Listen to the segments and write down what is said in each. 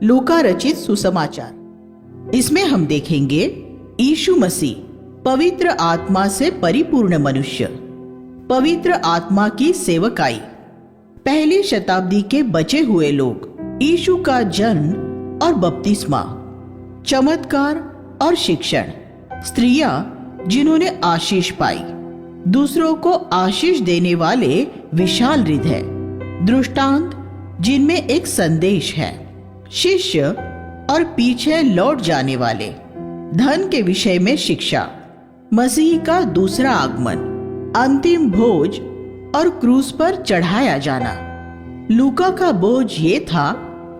लूका रचित सुसमाचार। इसमें हम देखेंगे यीशु मसीह पवित्र आत्मा से परिपूर्ण मनुष्य, पवित्र आत्मा की सेवकाई। पहली शताब्दी के बचे हुए लोग, यीशु का जन्म और बपतिस्मा, चमत्कार और शिक्षण, स्त्रियां जिन्होंने आशीष पाई, दूसरों को आशीष देने वाले विशाल हृदय, दृष्टांत जिनमें एक संदेश है, शिष्य और पीछे लौट जाने वाले, धन के विषय में शिक्षा, मसीह का दूसरा आगमन, अंतिम भोज और क्रूस पर चढ़ाया जाना। लूका का बोझ ये था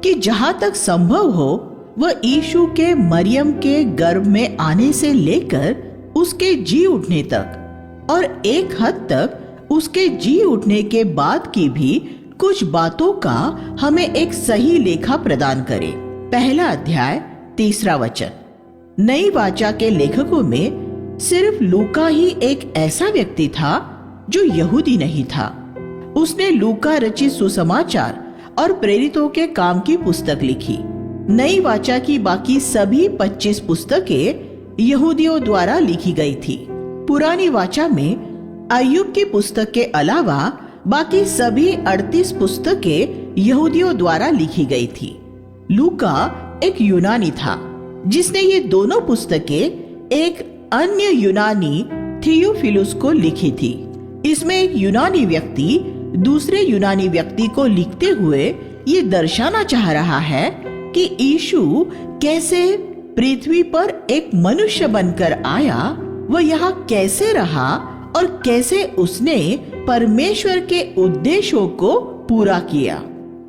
कि जहां तक संभव हो वह यीशु के मरियम के गर्भ में आने से लेकर उसके जी उठने तक और एक हद तक उसके जी उठने के बाद की भी कुछ बातों का हमें एक सही लेखा प्रदान करे। पहला अध्याय 3 वचन। नई वाचा के लेखकों में सिर्फ लूका ही एक ऐसा व्यक्ति था जो यहूदी नहीं था। उसने लूका रचित सुसमाचार और प्रेरितों के काम की पुस्तक लिखी। नई वाचा की बाकी सभी 25 पुस्तकें यहूदियों द्वारा लिखी गई थी। पुरानी वाचा में अय्यूब की पुस्तक के अलावा बाकी सभी 38 पुस्तकें यहूदियों द्वारा लिखी गई थी। लूका एक यूनानी था जिसने ये दोनों पुस्तकें एक अन्य यूनानी थियोफिलुस को लिखी थी। इसमें एक यूनानी व्यक्ति दूसरे यूनानी व्यक्ति को लिखते हुए ये दर्शाना चाह रहा है कि यीशु कैसे पृथ्वी पर एक मनुष्य बनकर आया, वह यहाँ कैसे रहा और कैसे उसने परमेश्वर के उद्देश्यों को पूरा किया।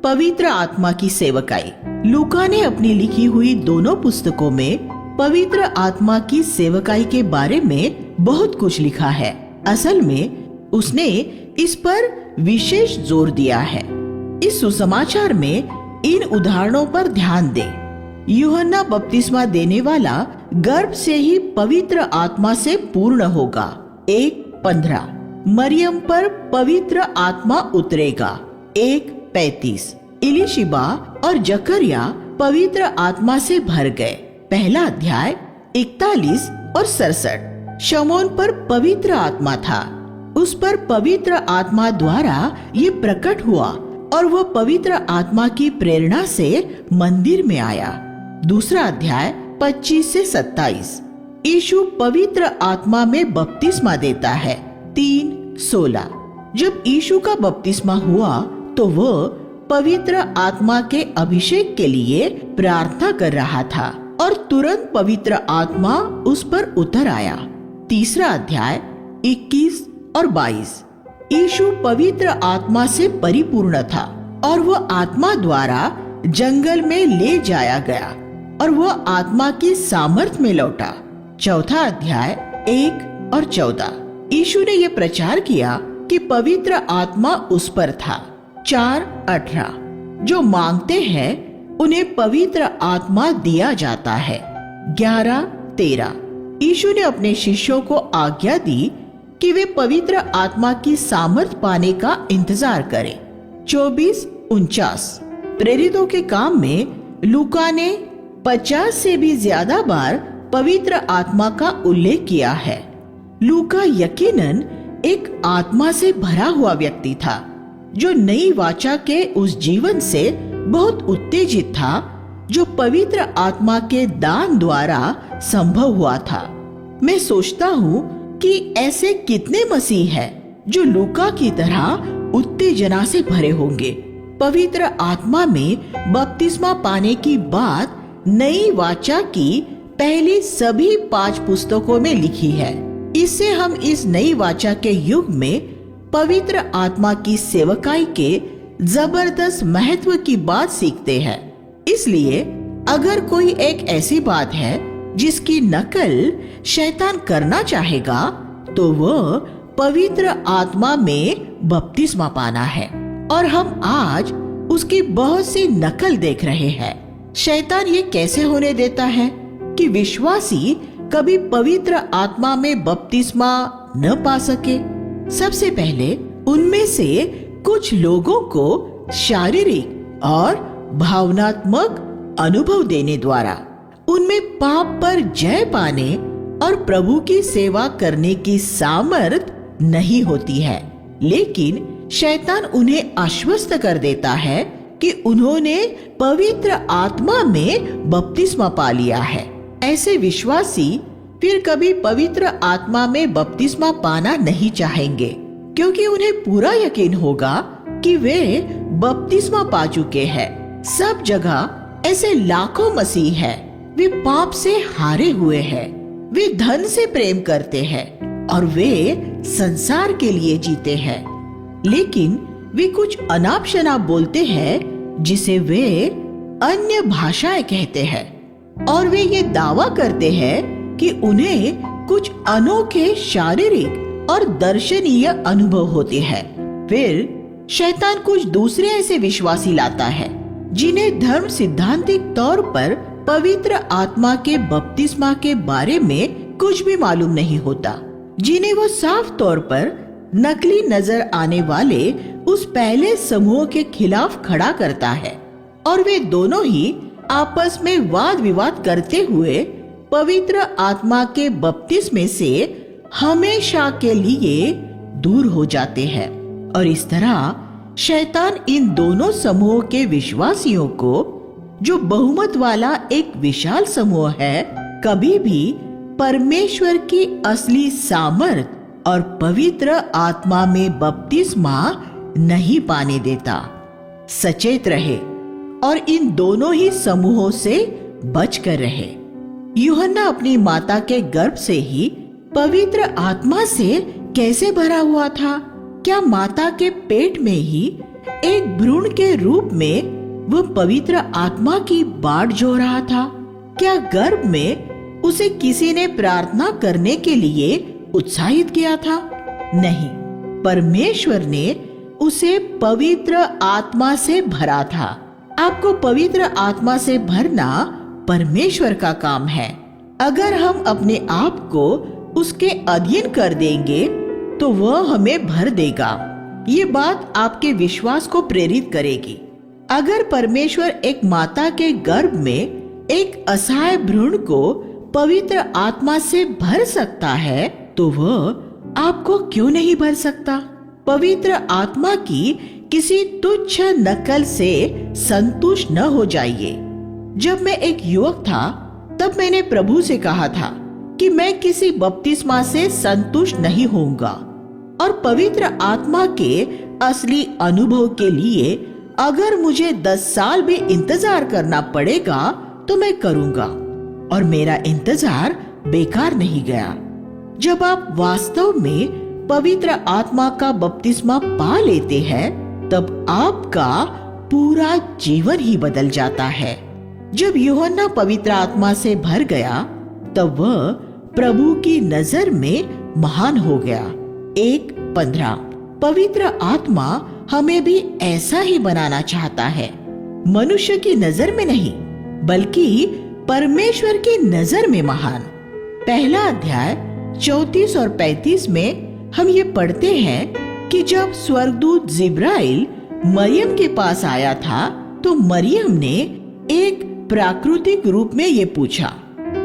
पवित्र आत्मा की सेवकाई। लूका ने अपनी लिखी हुई दोनों पुस्तकों में पवित्र आत्मा की सेवकाई के बारे में बहुत कुछ लिखा है। असल में उसने इस पर विशेष जोर दिया है। इस सुसमाचार में इन उदाहरणों पर ध्यान दें। यूहन्ना बपतिस्मा देने वाला गर्भ से ही पवित्र आत्मा से पूर्ण होगा। 1:15। मरियम पर पवित्र आत्मा उतरेगा। 1:35। इलिशिबा और जकरिया पवित्र आत्मा से भर गए। पहला अध्याय 41 और 67। शमौन पर पवित्र आत्मा था, उस पर पवित्र आत्मा द्वारा ये प्रकट हुआ और वह पवित्र आत्मा की प्रेरणा से मंदिर में आया। दूसरा अध्याय 25 से 27। यीशु पवित्र आत्मा में बपतिस्मा देता है। 3:16। जब यीशु का बपतिस्मा हुआ तो वह पवित्र आत्मा के अभिषेक के लिए प्रार्थना कर रहा था और तुरंत पवित्र आत्मा उस पर उतर आया। तीसरा अध्याय 21 और 22। यीशु पवित्र आत्मा से परिपूर्ण था और वह आत्मा द्वारा जंगल में ले जाया गया और वह आत्मा की सामर्थ में लौटा। चौथा अध्याय 1 और 14। यीशु ने यह प्रचार किया कि पवित्र आत्मा उस पर था। 4:18। जो मांगते हैं उन्हें पवित्र आत्मा दिया जाता है। 11:13। यीशु ने अपने शिष्यों को आज्ञा दी कि वे पवित्र आत्मा की सामर्थ पाने का इंतजार करें। 24:49। प्रेरितों के काम में लूका ने 50 से भी ज्यादा बार पवित्र आत्मा का उल्लेख किया है। लूका यकीनन एक आत्मा से भरा हुआ व्यक्ति था जो नई वाचा के उस जीवन से बहुत उत्तेजित था जो पवित्र आत्मा के दान द्वारा संभव हुआ था। मैं सोचता हूँ कि ऐसे कितने मसीह हैं जो लूका की तरह उत्तेजना से भरे होंगे। पवित्र आत्मा में बपतिस्मा पाने की बात नई वाचा की पहली सभी 5 पुस्तकों में लिखी है। इससे हम इस नई वाचा के युग में पवित्र आत्मा की सेवकाई के जबरदस्त महत्व की बात सीखते हैं। इसलिए अगर कोई एक ऐसी बात है जिसकी नकल शैतान करना चाहेगा तो वह पवित्र आत्मा में बपतिस्मा पाना है, और हम आज उसकी बहुत सी नकल देख रहे हैं। शैतान ये कैसे होने देता है कि विश्वासी कभी पवित्र आत्मा में बपतिस्मा न पा सके? सबसे पहले उनमें से कुछ लोगों को शारीरिक और भावनात्मक अनुभव देने द्वारा उनमें पाप पर जय पाने और प्रभु की सेवा करने की सामर्थ्य नहीं होती है, लेकिन शैतान उन्हें आश्वस्त कर देता है कि उन्होंने पवित्र आत्मा में बपतिस्मा पा लिया है। ऐसे विश्वासी फिर कभी पवित्र आत्मा में बपतिस्मा पाना नहीं चाहेंगे, क्योंकि उन्हें पूरा यकीन होगा कि वे बपतिस्मा पा चुके हैं। सब जगह ऐसे लाखों मसीह हैं। वे पाप से हारे हुए हैं, वे धन से प्रेम करते हैं और वे संसार के लिए जीते हैं, लेकिन वे कुछ अनाप शनाप बोलते हैं जिसे वे अन्य भाषाएं कहते हैं, और वे ये दावा करते हैं कि उन्हें कुछ अनोखे शारीरिक और दर्शनीय अनुभव होते हैं। फिर शैतान कुछ दूसरे ऐसे विश्वासी लाता है जिन्हें धर्म सिद्धांतिक तौर पर पवित्र आत्मा के बपतिस्मा के बारे में कुछ भी मालूम नहीं होता, जिन्हें वो साफ तौर पर नकली नजर आने वाले उस पहले समूह के खिलाफ खड़ा करता है, और वे दोनों ही आपस में वाद विवाद करते हुए पवित्र आत्मा के बपतिस्मे से हमेशा के लिए दूर हो जाते हैं। और इस तरह शैतान इन दोनों समूहों के विश्वासियों को, जो बहुमत वाला एक विशाल समूह है, कभी भी परमेश्वर की असली सामर्थ और पवित्र आत्मा में बपतिस्मा नहीं पाने देता। सचेत रहे और इन दोनों ही समूहों से बचकर रहे। यूहन्ना अपनी माता के गर्भ से ही पवित्र आत्मा से कैसे भरा हुआ था? क्या माता के पेट में ही एक भ्रूण के रूप में वह पवित्र आत्मा की बाट जो रहा था? क्या गर्भ में उसे किसी ने प्रार्थना करने के लिए उत्साहित किया था? नहीं, परमेश्वर ने उसे पवित्र आत्मा से भरा था। आपको पवित्र आत्मा से भरना परमेश्वर का काम है। अगर हम अपने आप को उसके अधीन कर देंगे तो वह हमें भर देगा। ये बात आपके विश्वास को प्रेरित करेगी। अगर परमेश्वर एक माता के गर्भ में एक असहाय भ्रूण को पवित्र आत्मा से भर सकता है, तो वह आपको क्यों नहीं भर सकता? पवित्र आत्मा की किसी तुच्छ नकल से संतुष्ट न हो जाइए। जब मैं एक युवक था, तब मैंने प्रभु से कहा था कि मैं किसी बपतिस्मा से संतुष्ट नहीं होऊंगा, और पवित्र आत्मा के असली अनुभव के लिए अगर मुझे 10 साल भी इंतजार करना पड़ेगा तो मैं करूंगा। और मेरा इंतजार बेकार नहीं गया। जब आप वास्तव में पवित्र आत्मा का बपतिस्मा पा लेते हैं, तब आपका पूरा जीवन ही बदल जाता है। जब यूहन्ना पवित्र आत्मा से भर गया, तब वह प्रभु की नजर में महान हो गया। 1:15 पवित्र आत्मा हमें भी ऐसा ही बनाना चाहता है, मनुष्य की नजर में नहीं, बल्कि परमेश्वर की नजर में महान। पहला अध्याय 34 और 35 में हम ये पढ़ते हैं कि जब स्वर्गदूत जिब्राइल मरियम के पास आया था, तो मरियम ने एक प्राकृतिक रूप में ये पूछा,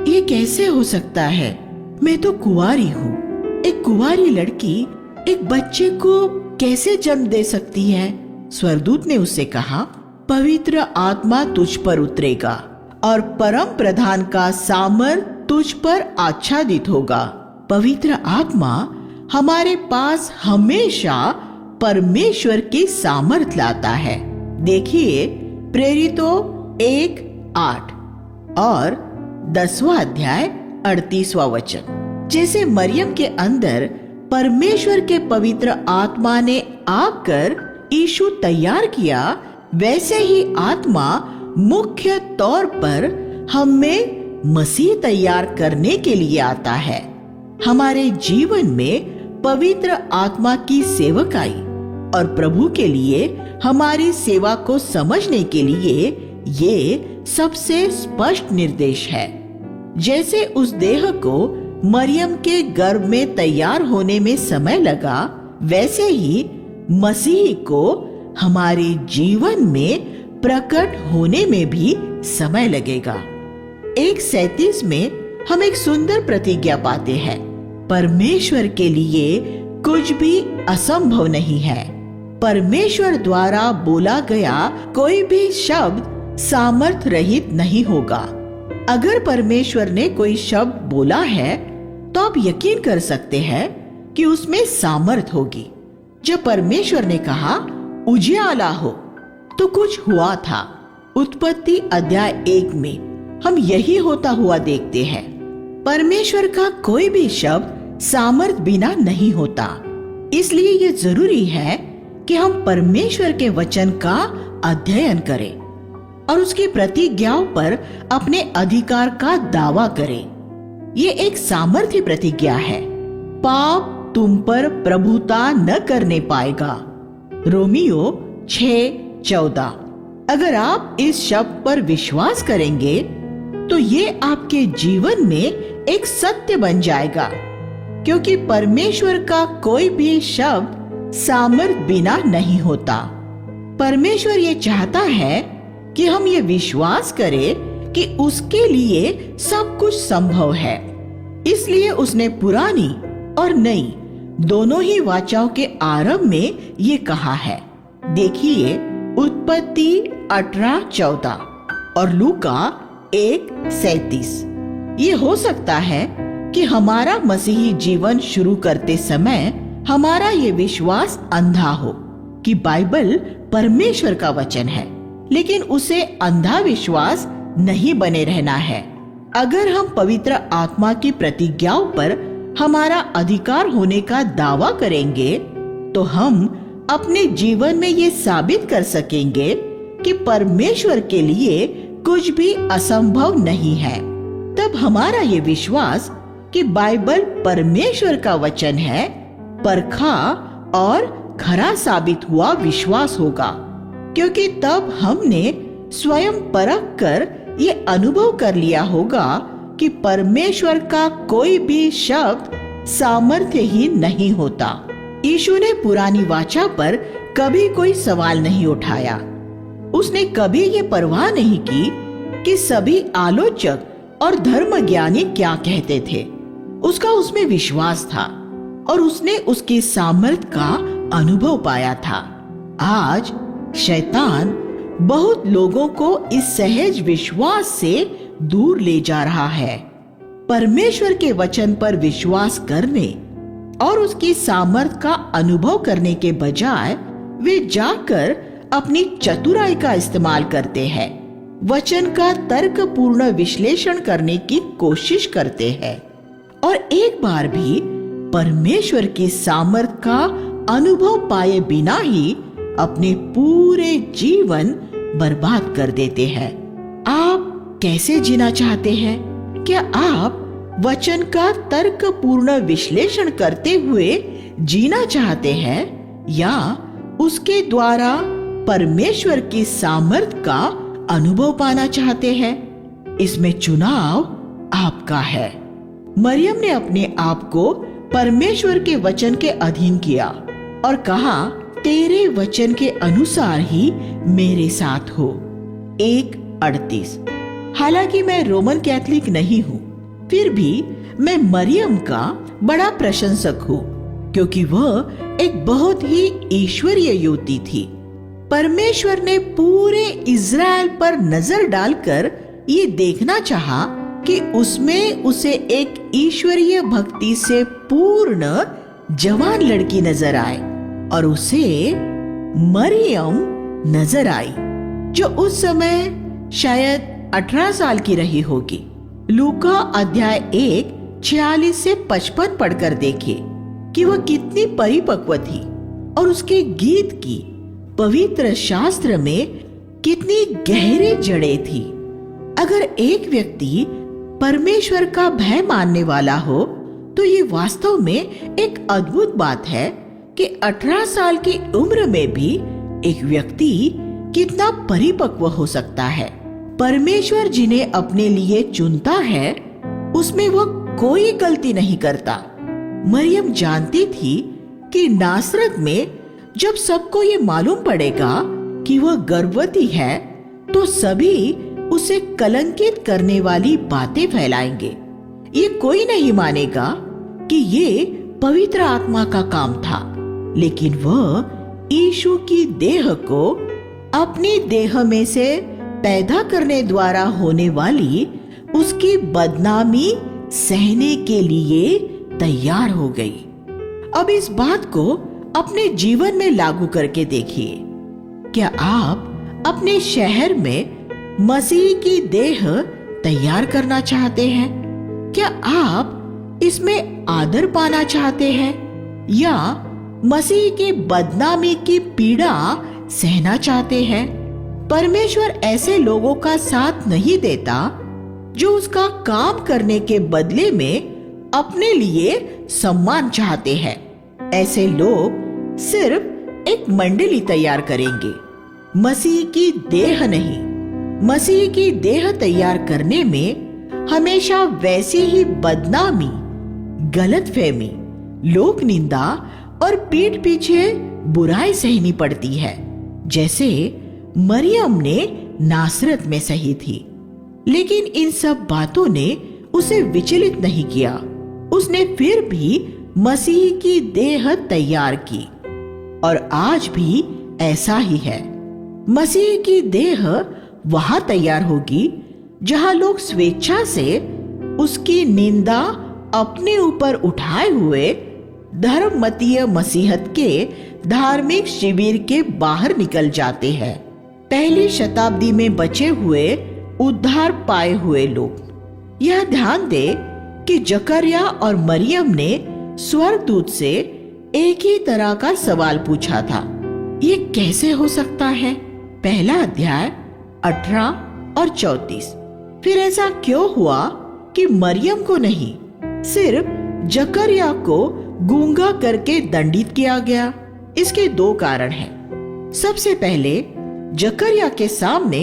ये कैसे हो सकता है? मैं तो कुंवारी हूँ। एक कुंवारी लड़की एक बच्चे को कैसे जन्म दे सकती है? स्वर्गदूत ने उससे कहा, पवित्र आत्मा तुझ पर उतरेगा और परम प्रधान का सामर्थ तुझ पर आच्छादित होगा। पवित्र आत्मा हमारे पास हमेशा परमेश्वर की सामर्थ लाता है। देखिए प्रेरितों 1:8 और 10वां अध्याय 38वां वचन। जैसे मरियम के अंदर परमेश्वर के पवित्र आत्मा ने आकर यीशु तैयार किया, वैसे ही आत्मा मुख्य तौर पर हमें मसीह तैयार करने के लिए आता है। हमारे जीवन में पवित्र आत्मा की सेवकाई और प्रभु के लिए हमारी सेवा को समझने के लिए ये सबसे स्पष्ट निर्देश है। जैसे उस देह को मरियम के गर्भ में तैयार होने में समय लगा, वैसे ही मसीह को हमारे जीवन में प्रकट होने में भी समय लगेगा। 1:37 में हम एक सुंदर प्रतिज्ञा पाते हैं, परमेश्वर के लिए कुछ भी असंभव नहीं है। परमेश्वर द्वारा बोला गया कोई भी शब्द सामर्थ्य रहित नहीं होगा। अगर परमेश्वर ने कोई शब्द बोला है तो आप यकीन कर सकते हैं कि उसमें सामर्थ होगी। जब परमेश्वर ने कहा उजियाला हो तो कुछ हुआ था। उत्पत्ति अध्याय 1 में हम यही होता हुआ देखते हैं। परमेश्वर का कोई भी शब्द सामर्थ बिना नहीं होता। इसलिए ये जरूरी है कि हम परमेश्वर के वचन का अध्ययन करें और उसकी प्रतिज्ञाओं पर अपने अधिकार का दावा करें। ये एक सामर्थ्य प्रतिज्ञा है। पाप तुम पर प्रभुता न करने पाएगा। रोमियो 6:14। अगर आप इस शब्द पर विश्वास करेंगे तो ये आपके जीवन में एक सत्य बन जाएगा, क्योंकि परमेश्वर का कोई भी शब्द सामर्थ बिना नहीं होता। परमेश्वर ये चाहता है कि हम ये विश्वास करें कि उसके लिए सब कुछ संभव है। इसलिए उसने पुरानी और नई दोनों ही वाचाओं के आरंभ में ये कहा है। देखिए उत्पत्ति 18:14 और लूका 1:37। ये हो सकता है कि हमारा मसीही जीवन शुरू करते समय हमारा ये विश्वास अंधा हो कि बाइबल परमेश्वर का वचन है, लेकिन उसे अंधा विश्वास नहीं बने रहना है। अगर हम पवित्र आत्मा की प्रतिज्ञाओं पर हमारा अधिकार होने का दावा करेंगे तो हम अपने जीवन में ये साबित कर सकेंगे कि परमेश्वर के लिए कुछ भी असंभव नहीं है। तब हमारा ये विश्वास कि बाइबल परमेश्वर का वचन है परखा और खरा साबित हुआ विश्वास होगा, क्योंकि तब हमने स्वयं परख कर ये अनुभव कर लिया होगा कि परमेश्वर का कोई भी शब्द सामर्थ्य ही नहीं होता। यीशु ने पुरानी वाचा पर कभी कोई सवाल नहीं उठाया। उसने कभी ये परवाह नहीं की कि सभी आलोचक और धर्मज्ञानी क्या कहते थे। उसका उसमें विश्वास था और उसने उसकी सामर्थ्य का अनुभव पाया था। आज शैतान बहुत लोगों को इस सहज विश्वास से दूर ले जा रहा है। परमेश्वर के वचन पर विश्वास करने और उसकी सामर्थ्य का अनुभव करने के बजाय वे जाकर अपनी चतुराई का इस्तेमाल करते हैं, वचन का तर्कपूर्ण विश्लेषण करने की कोशिश करते हैं और एक बार भी परमेश्वर की सामर्थ्य का अनुभव पाए बिना ही अपने पूरे जीवन बर्बाद कर देते हैं। आप कैसे जीना चाहते हैं? क्या आप वचन का तर्कपूर्ण विश्लेषण करते हुए जीना चाहते हैं या उसके द्वारा परमेश्वर की सामर्थ्य का अनुभव पाना चाहते हैं? इसमें चुनाव आपका है। मरियम ने अपने आप को परमेश्वर के वचन के अधीन किया और कहा, तेरे वचन के अनुसार ही मेरे साथ हो। 1:38। हालांकि मैं रोमन कैथोलिक नहीं हूँ, फिर भी मैं मरियम का बड़ा प्रशंसक हूँ, क्योंकि वह एक बहुत ही ईश्वरीय युवती थी। परमेश्वर ने पूरे इज़राइल पर नजर डालकर ये देखना चाहा कि उसमें उसे एक ईश्वरीय भक्ति से पूर्ण जवान लड़की नजर आए, और उसे मरियम नजर आई, जो उस समय शायद 18 साल की रही होगी। लूका अध्याय 1:46 से 55 पढ़कर देखे कि वह कितनी परिपक्व थी और उसके गीत की पवित्र शास्त्र में कितनी गहरी जड़ें थी। अगर एक व्यक्ति परमेश्वर का भय मानने वाला हो तो ये वास्तव में एक अद्भुत बात है कि 18 साल की उम्र में भी एक व्यक्ति कितना परिपक्व हो सकता है। परमेश्वर जिन्हें अपने लिए चुनता है उसमें वह कोई गलती नहीं करता। मरियम जानती थी कि नासरत में जब सबको ये मालूम पड़ेगा कि वह गर्भवती है तो सभी उसे कलंकित करने वाली बातें फैलाएंगे। ये कोई नहीं मानेगा कि ये पवित्र आत्मा का काम था, लेकिन वह यीशु की देह को अपनी देह में से पैदा करने द्वारा होने वाली उसकी बदनामी सहने के लिए तैयार हो गई। अब इस बात को अपने जीवन में लागू करके देखिए। क्या आप अपने शहर में मसीह की देह तैयार करना चाहते हैं? क्या आप इसमें आदर पाना चाहते हैं या मसीह की बदनामी की पीड़ा सहना चाहते हैं? परमेश्वर ऐसे लोगों का साथ नहीं देता जो उसका काम करने के बदले में अपने लिए सम्मान चाहते हैं। ऐसे लोग सिर्फ एक मंडली तैयार करेंगे, मसीह की देह नहीं। मसीह की देह तैयार करने में हमेशा वैसी ही बदनामी, गलतफहमी, लोक निंदा और पीठ पीछे बुराई सहनी पड़ती है, जैसे मरियम ने नासरत में सही थी। लेकिन इन सब बातों ने उसे विचलित नहीं किया। उसने फिर भी मसीह की देह तैयार की और आज भी ऐसा ही है। मसीह की देह वहां तैयार होगी जहां लोग स्वेच्छा से उसकी निंदा अपने ऊपर उठाए हुए धर्ममतीय मसीहत के धार्मिक शिविर के बाहर निकल जाते हैं। पहली शताब्दी में बचे हुए उद्धार पाए हुए लोग। यह ध्यान दे कि जकरिया और मरियम ने स्वर्गदूत से एक ही तरह का सवाल पूछा था। ये कैसे हो सकता है? पहला अध्याय 18 और 34। फिर ऐसा क्यों हुआ कि मरियम को नहीं, सिर्फ जकरिया को गूंगा करके दंडित किया गया? इसके दो कारण हैं। सबसे पहले जकरिया के सामने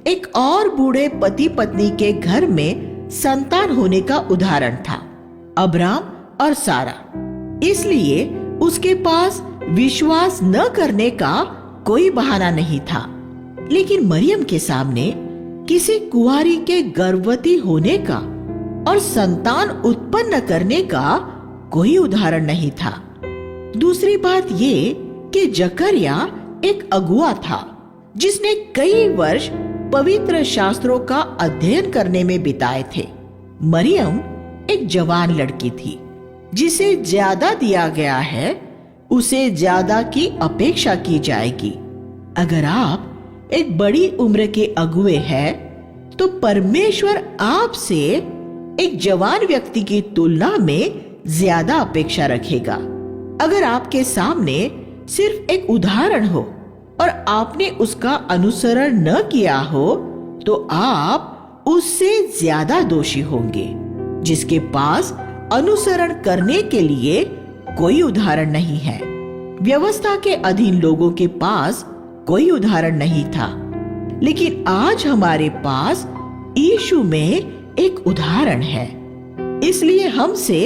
एक और बूढ़े पति पत्नी के घर में संतान होने का उदाहरण था, अब्राम और सारा। इसलिए उसके पास विश्वास न करने का कोई बहाना नहीं था। लेकिन मरियम के सामने किसी कुंवारी के गर्भवती होने का और संतान उत्पन्न करने का कोई उदाहरण नहीं था। दूसरी बात ये कि जकरिया एक अगुआ था जिसने कई वर्ष पवित्र शास्त्रों का अध्ययन करने में बिताए थे। मरियम एक जवान लड़की थी जिसे ज्यादा दिया गया है, उसे ज्यादा की अपेक्षा की जाएगी। अगर आप एक बड़ी उम्र के अगुए हैं तो परमेश्वर आपसे एक जवान व्यक्ति की तुलना में ज्यादा अपेक्षा रखेगा। अगर आपके सामने सिर्फ एक उदाहरण हो और आपने उसका अनुसरण न किया हो तो आप उससे ज्यादा दोषी होंगे जिसके पास अनुसरण करने के लिए कोई उदाहरण नहीं है। व्यवस्था के अधीन लोगों के पास कोई उदाहरण नहीं था, लेकिन आज हमारे पास यीशु में एक उदाहरण है, इसलिए हमसे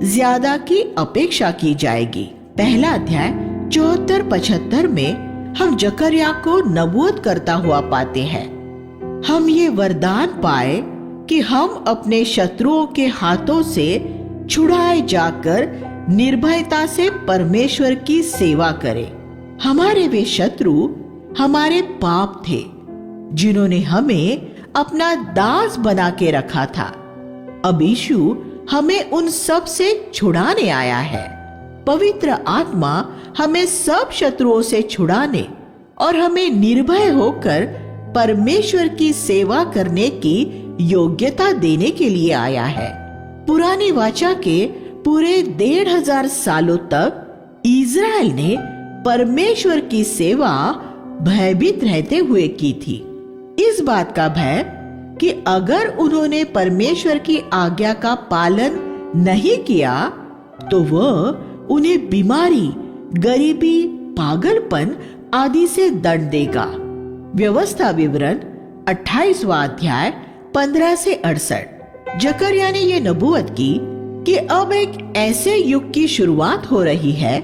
ज्यादा की अपेक्षा की जाएगी। पहला अध्याय 74-75 में हम जकरिया को नबूवत करता हुआ पाते हैं। हम ये वरदान पाए कि हम अपने शत्रुओं के हाथों से छुड़ाए जाकर निर्भयता से परमेश्वर की सेवा करें। हमारे वे शत्रु हमारे पाप थे जिन्होंने हमें अपना दास बना के रखा था। अब यीशु हमें उन सब से छुड़ाने आया है। पवित्र आत्मा हमें सब शत्रुओं से छुड़ाने और हमें निर्भय होकर परमेश्वर की सेवा करने की योग्यता देने के लिए आया है। पुरानी वाचा के पूरे 1500 सालों तक इज़राइल ने परमेश्वर की सेवा भयभीत रहते हुए की थी। इस बात का भय कि अगर उन्होंने परमेश्वर की आज्ञा का पालन नहीं किया तो वह उन्हें बीमारी, गरीबी, पागलपन आदि से दंड देगा। व्यवस्था विवरण 28वां अध्याय 15 से 68। जकरिया ने यह नबूवत की कि अब एक ऐसे युग की शुरुआत हो रही है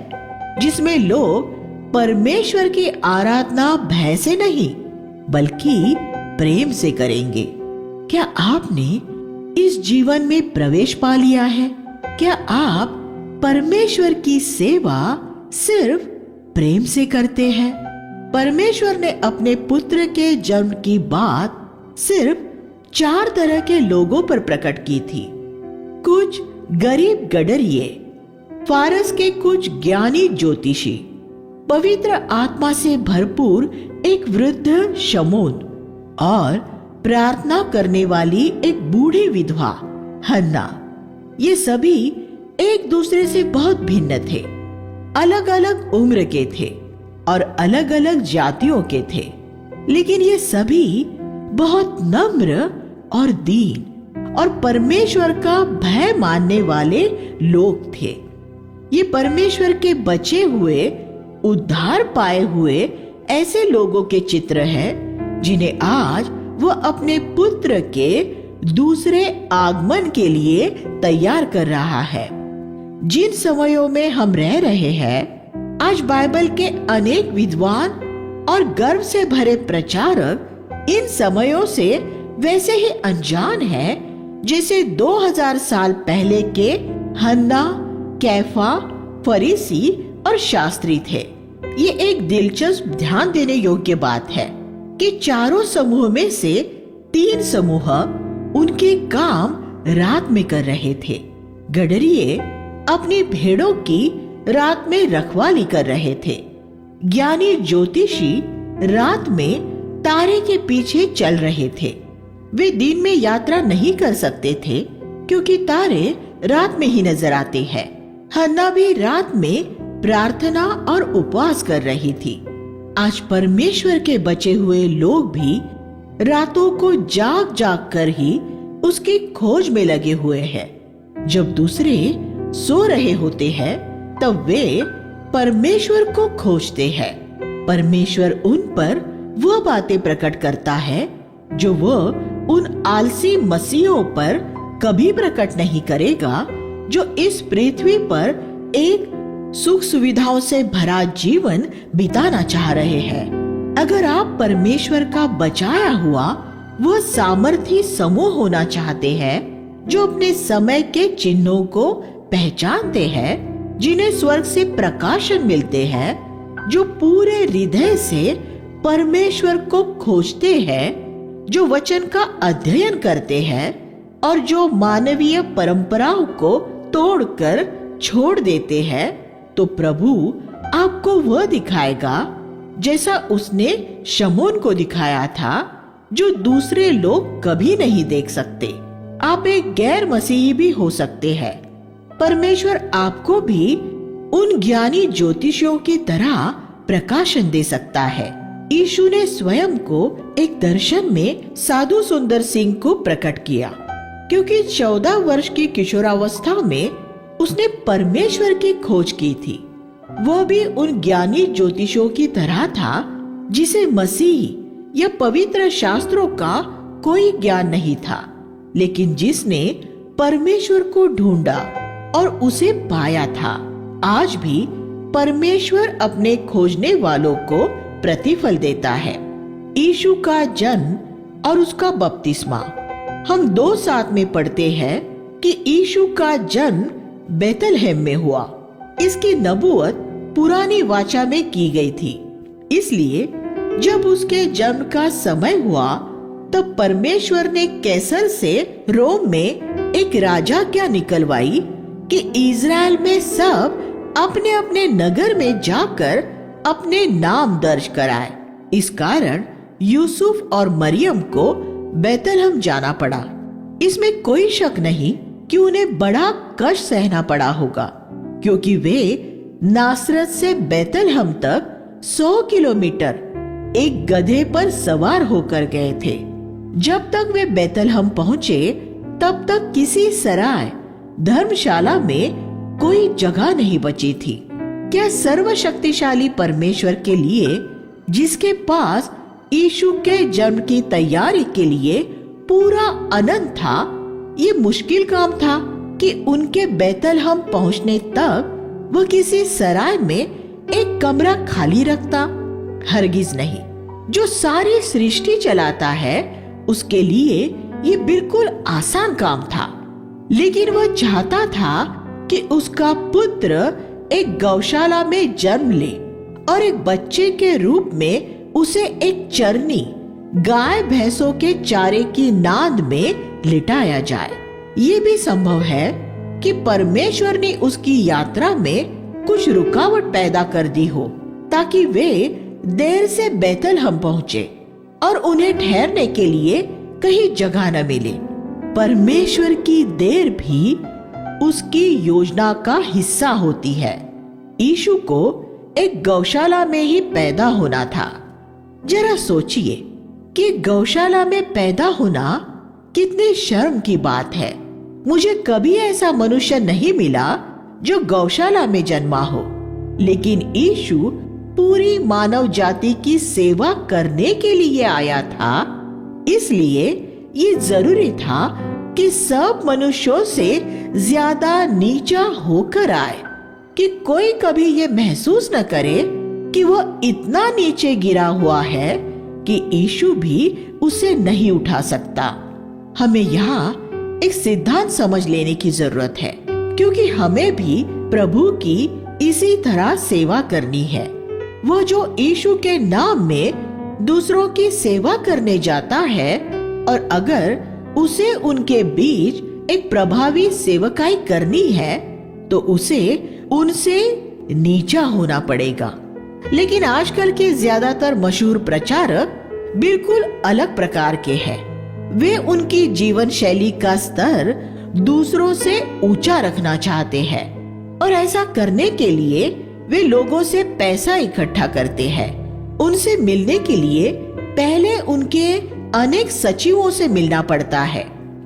जिसमें लोग परमेश्वर की आराधना भय से नहीं बल्कि प्रेम से करेंगे। क्या आपने इस जीवन में प्रवेश पा लिया है? क्या आप परमेश्वर की सेवा सिर्फ प्रेम से करते हैं? परमेश्वर ने अपने पुत्र के जन्म की बात सिर्फ 4 तरह के लोगों पर प्रकट की थी। कुछ गरीब गडरिये, फारस के कुछ ज्ञानी ज्योतिषी, पवित्र आत्मा से भरपूर एक वृद्ध शमौन और प्रार्थना करने वाली एक बूढ़ी विधवा हन्ना। ये सभी एक दूसरे से बहुत भिन्न थे, अलग अलग उम्र के थे और अलग अलग जातियों के थे, लेकिन ये सभी बहुत नम्र और दीन और परमेश्वर का भय मानने वाले लोग थे। ये परमेश्वर के बचे हुए, उद्धार पाए हुए ऐसे लोगों के चित्र हैं जिन्हें आज वह अपने पुत्र के दूसरे आगमन के लिए तैयार कर रहा है। जिन समयों में हम रह रहे हैं, आज बाइबल के अनेक विद्वान और गर्व से भरे प्रचारक इन समयों से वैसे ही अनजान हैं जैसे 2000 साल पहले के हन्ना, कैफा, फरीसी और शास्त्री थे। ये एक दिलचस्प ध्यान देने योग्य बात है कि चारों समूह में से 3 समूह उनके काम रात में कर रहे थे। गडरिये अपनी भेड़ों की रात में रखवाली कर रहे थे। ज्ञानी ज्योतिषी रात में तारे के पीछे चल रहे थे। वे दिन में यात्रा नहीं कर सकते थे क्योंकि तारे रात में ही नजर आते हैं। हन्ना भी रात में प्रार्थना और उपवास कर रही थी। आज परमेश्वर के बचे हुए लोग भी रातों को जाग जाग कर ही उसकी खोज में लगे हुए हैं। जब दूसरे सो रहे होते हैं तब वे परमेश्वर को खोजते हैं। परमेश्वर उन पर वह बातें प्रकट करता है जो वह उन आलसी मसीहों पर कभी प्रकट नहीं करेगा जो इस पृथ्वी पर एक सुख सुविधाओं से भरा जीवन बिताना चाह रहे हैं। अगर आप परमेश्वर का बचाया हुआ वह सामर्थी समूह होना चाहते हैं जो अपने समय के चिन्हों को पहचानते हैं, जिन्हें स्वर्ग से प्रकाशन मिलते हैं, जो पूरे हृदय से परमेश्वर को खोजते हैं, जो वचन का अध्ययन करते हैं और जो मानवीय परंपराओं को तोड़कर छोड़ देते हैं, तो प्रभु आपको वह दिखाएगा जैसा उसने शमौन को दिखाया था, जो दूसरे लोग कभी नहीं देख सकते। आप एक गैर मसीही भी हो सकते हैं। परमेश्वर आपको भी उन ज्ञानी ज्योतिषियों की तरह प्रकाशन दे सकता है। यीशु ने स्वयं को एक दर्शन में साधु सुंदर सिंह को प्रकट किया, क्योंकि 14 वर्ष की किशोरावस्था में उसने परमेश्वर की खोज की थी। वह भी उन ज्ञानी ज्योतिषियों की तरह था जिसे मसीह या पवित्र शास्त्रों का कोई ज्ञान नहीं था, लेकिन जिसने परमेश्वर को ढूंढा और उसे पाया था। आज भी परमेश्वर अपने खोजने वालों को प्रतिफल देता है। यीशु का जन्म और उसका बपतिस्मा हम 2 साथ में पढ़ते हैं कि यीशु का जन्म बेतलहम में हुआ। इसकी नबूवत पुरानी वाचा में की गई थी। इसलिए जब उसके जन्म का समय हुआ तब परमेश्वर ने कैसर से रोम में एक राजाज्ञा निकलवाई कि इज़राइल में सब अपने अपने नगर में जाकर अपने नाम दर्ज कराए। इस कारण यूसुफ और मरियम को बेतलहम जाना पड़ा। इसमें कोई शक नहीं कि उन्हें बड़ा कष्ट सहना पड़ा होगा, क्योंकि वे नासरत से बेतलहम तक 100 किलोमीटर एक गधे पर सवार होकर गए थे। जब तक वे बेतलहम पहुंचे तब तक किसी सराय धर्मशाला में कोई जगह नहीं बची थी। क्या सर्वशक्तिशाली परमेश्वर के लिए, जिसके पास यीशु के जन्म की तैयारी के लिए पूरा आनंद था, ये मुश्किल काम था कि उनके बेतलहम पहुंचने तक वह किसी सराय में एक कमरा खाली रखता? हरगिज नहीं। जो सारी सृष्टि चलाता है, उसके लिए ये बिल्कुल आसान काम था। लेकिन वह चाहता था कि उसका पुत्र एक गौशाला में जन्म ले और एक बच्चे के रूप में उसे एक चरनी गाय भैंसों के चारे की नाद में लिटाया जाए। ये भी संभव है कि परमेश्वर ने उसकी यात्रा में कुछ रुकावट पैदा कर दी हो, ताकि वे देर से बैतलहम पहुँचे और उन्हें ठहरने के लिए कहीं जगह न मिले। परमेश्वर की देर भी उसकी योजना का हिस्सा होती है। यीशु को एक गौशाला में ही पैदा होना था। जरा सोचिए कि गौशाला में पैदा होना कितनी शर्म की बात है। मुझे कभी ऐसा मनुष्य नहीं मिला जो गौशाला में जन्मा हो, लेकिन यीशु पूरी मानव जाति की सेवा करने के लिए आया था। इसलिए ये जरूरी था कि सब मनुष्यों से ज्यादा नीचा होकर आए, कि कोई कभी ये महसूस न करे कि वह इतना नीचे गिरा हुआ है कि यीशु भी उसे नहीं उठा सकता। हमें यहाँ एक सिद्धांत समझ लेने की जरूरत है, क्योंकि हमें भी प्रभु की इसी तरह सेवा करनी है। वह जो यीशु के नाम में दूसरों की सेवा करने जाता है, और अगर उसे उनके बीच एक प्रभावी सेवकाई करनी है, तो उसे उनसे नीचा होना पड़ेगा। लेकिन आजकल के ज्यादातर मशहूर प्रचारक बिल्कुल अलग प्रकार के हैं। वे उनकी जीवन शैली का स्तर दूसरों से ऊंचा रखना चाहते हैं, और ऐसा करने के लिए वे लोगों से पैसा इकट्ठा करते हैं। उनसे मिलने के लिए पहले उनके अनेक सचिवों से मिलना पड़ता है।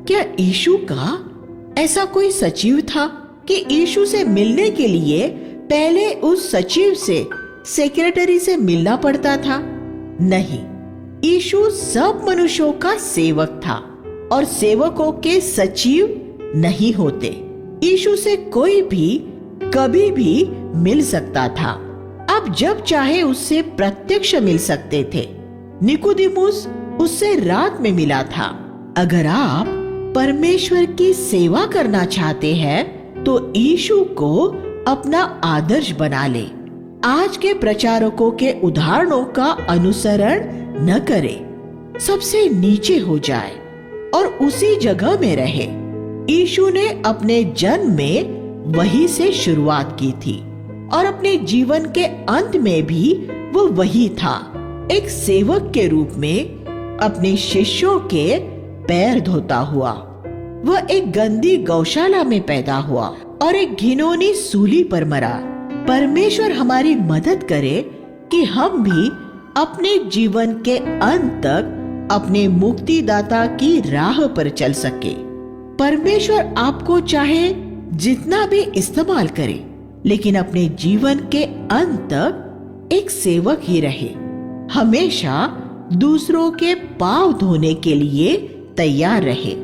क्या यीशु का ऐसा कोई सचिव था कि यीशु से मिलने के लिए पहले उस सचिव से, सेक्रेटरी से मिलना पड़ता था? नहीं, यीशु सब मनुष्यों का सेवक था, और सेवकों के सचिव नहीं होते। यीशु से कोई भी कभी भी मिल सकता था। आप जब चाहे उससे प्रत्यक्ष मिल सकते थे। निकोदेमुस उससे रात में मिला था। अगर आप परमेश्वर की सेवा करना चाहते हैं, तो यीशु को अपना आदर्श बना ले। आज के प्रचारकों के उदाहरणों का अनुसरण न करे। सबसे नीचे हो जाए और उसी जगह में रहे। यीशु ने अपने जन्म में वही से शुरुआत की थी, और अपने जीवन के अंत में भी वो वही था। एक सेवक के रूप में अपने शिष्यों के पैर धोता हुआ। वह एक गंदी गौशाला में पैदा हुआ और एक घिनौनी सूली पर मरा। परमेश्वर हमारी मदद करे कि हम भी अपने जीवन के अंत तक अपने मुक्तिदाता की राह पर चल सके। परमेश्वर आपको चाहे जितना भी इस्तेमाल करे, लेकिन अपने जीवन के अंत तक एक सेवक ही रहे। हमेशा दूसरों के पांव धोने के लिए तैयार रहे।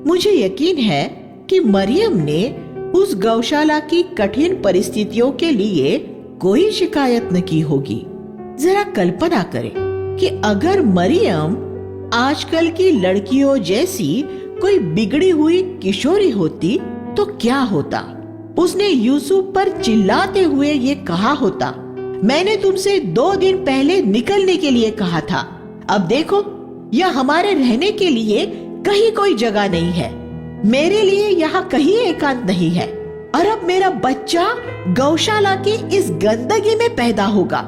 मुझे यकीन है कि मरियम ने उस गौशाला की कठिन परिस्थितियों के लिए कोई शिकायत न की होगी। जरा कल्पना करें कि अगर मरियम आजकल की लड़कियों जैसी कोई बिगड़ी हुई किशोरी होती तो क्या होता। उसने यूसुफ पर चिल्लाते हुए ये कहा होता, मैंने तुमसे 2 दिन पहले निकलने के लिए कहा था। अब देखो, यह हमारे रहने के लिए कहीं कोई जगह नहीं है। मेरे लिए यहाँ कहीं एकांत नहीं है, और अब मेरा बच्चा गौशाला की इस गंदगी में पैदा होगा।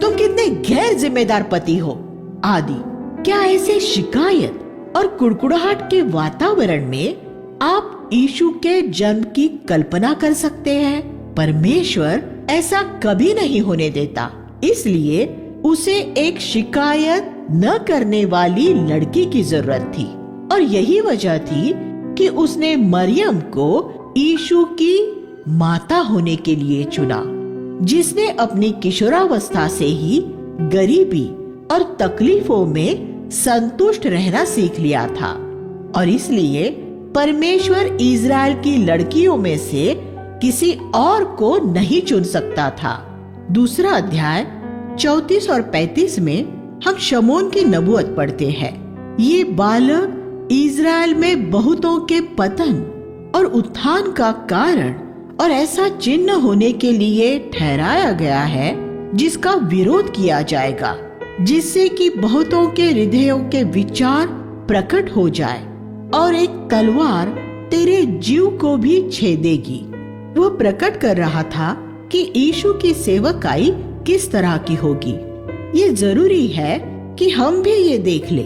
तुम कितने गैर जिम्मेदार पति हो आदि। क्या ऐसे शिकायत और कुड़कुड़ाहट के वातावरण में आप यीशु के जन्म की कल्पना कर सकते हैं? परमेश्वर ऐसा कभी नहीं होने देता। इसलिए उसे एक शिकायत न करने वाली लड़की की जरूरत थी, और यही वजह थी कि उसने मरियम को यीशु की माता होने के लिए चुना, जिसने अपनी किशोरावस्था से ही गरीबी और तकलीफों में संतुष्ट रहना सीख लिया था। और इसलिए परमेश्वर इज़राइल की लड़कियों में से किसी और को नहीं चुन सकता था। 2 अध्याय 34 और 35 में हम शमौन की नबूवत पढ़ते हैं। ये बालक इज़राइल में बहुतों के पतन और उत्थान का कारण और ऐसा चिन्ह होने के लिए ठहराया गया है जिसका विरोध किया जाएगा, जिससे कि बहुतों के हृदयों के विचार प्रकट हो जाए और एक तलवार तेरे जीव को भी छेदेगी। वह प्रकट कर रहा था कि यीशु की सेवकाई किस तरह की होगी। ये जरूरी है कि हम भी ये देख ले,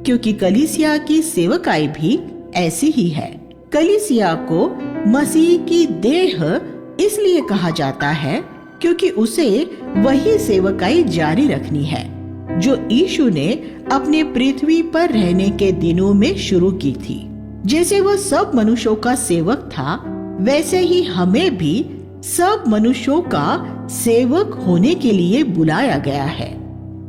क्योंकि कलीसिया की सेवकाई भी ऐसी ही है। कलीसिया को मसीह की देह इसलिए कहा जाता है क्योंकि उसे वही सेवकाई जारी रखनी है जो यीशु ने अपने पृथ्वी पर रहने के दिनों में शुरू की थी। जैसे वह सब मनुष्यों का सेवक था, वैसे ही हमें भी सब मनुष्यों का सेवक होने के लिए बुलाया गया है।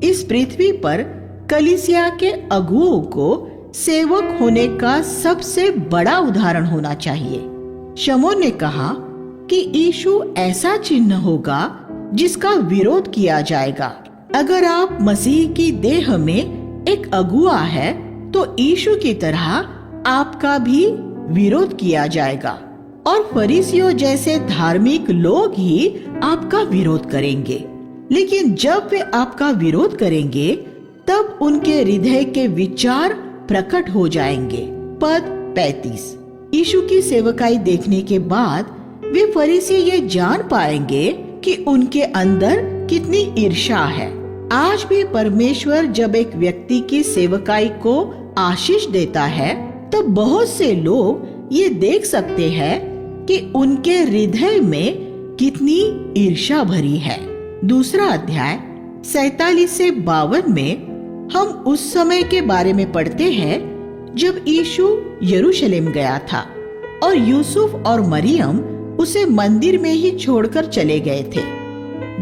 इस पृथ्वी पर कलीसिया के अगुओं को सेवक होने का सबसे बड़ा उदाहरण होना चाहिए। शमौन ने कहा कि यीशु ऐसा चिन्ह होगा जिसका विरोध किया जाएगा। अगर आप मसीह की देह में एक अगुआ है तो यीशु की तरह आपका भी विरोध किया जाएगा और फरीसियों जैसे धार्मिक लोग ही आपका विरोध करेंगे। लेकिन जब वे आपका विरोध करेंगे तब उनके हृदय के विचार प्रकट हो जाएंगे। पद 35। यीशु की सेवकाई देखने के बाद वे फरीसी ये जान पाएंगे कि उनके अंदर कितनी ईर्ष्या है। आज भी परमेश्वर जब एक व्यक्ति की सेवकाई को आशीष देता है तो बहुत से लोग ये देख सकते हैं कि उनके हृदय में कितनी ईर्ष्या भरी है। दूसरा अध्याय 47 से 52 में हम उस समय के बारे में पढ़ते हैं जब यीशु यरूशलेम गया था और यूसुफ और मरियम उसे मंदिर में ही छोड़कर चले गए थे।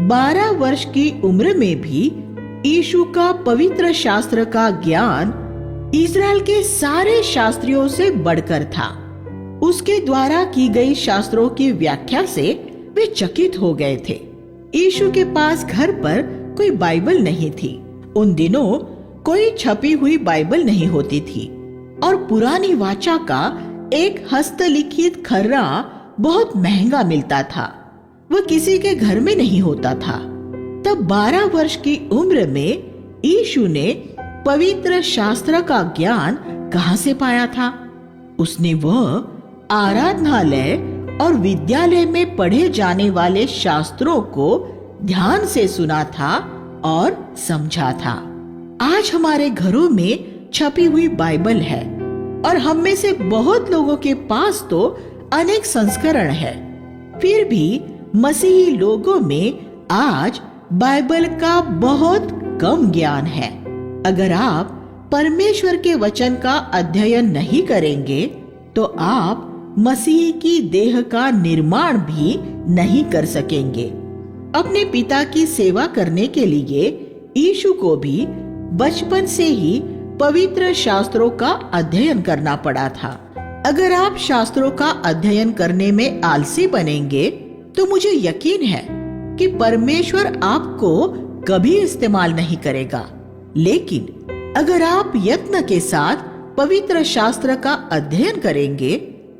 12 वर्ष की उम्र में भी यीशु का पवित्र शास्त्र का ज्ञान इज़राइल के सारे शास्त्रियों से बढ़कर था। उसके द्वारा की गई शास्त्रों की व्याख्या से वे चकित हो गए थे। यीशु के पास घर पर कोई बाइबल नहीं थी। उन दिनों कोई छपी हुई बाइबल नहीं होती थी और पुरानी वाचा का एक हस्तलिखित खर्रा बहुत महंगा मिलता था। वह किसी के घर में नहीं होता था। तब 12 वर्ष की उम्र में यीशु ने पवित्र शास्त्र का ज्ञान कहां से पाया था? उसने वह आराधनालय और विद्यालय में पढ़े जाने वाले शास्त्रों को ध्यान से सुना था और समझा था। आज हमारे घरों में छपी हुई बाइबल है और हम में से बहुत लोगों के पास तो अनेक संस्करण है। फिर भी मसीही लोगों में आज बाइबल का बहुत कम ज्ञान है। अगर आप परमेश्वर के वचन का अध्ययन नहीं करेंगे तो आप मसीह की देह का निर्माण भी नहीं कर सकेंगे। अपने पिता की सेवा करने के लिए यीशु को भी बचपन से ही पवित्र शास्त्रों का अध्ययन करना पड़ा था। अगर आप शास्त्रों का अध्ययन करने में आलसी बनेंगे तो मुझे यकीन है कि परमेश्वर आपको कभी इस्तेमाल नहीं करेगा। लेकिन अगर आप यत्न के साथ पवित्र शास्त्र का अध्ययन करेंगे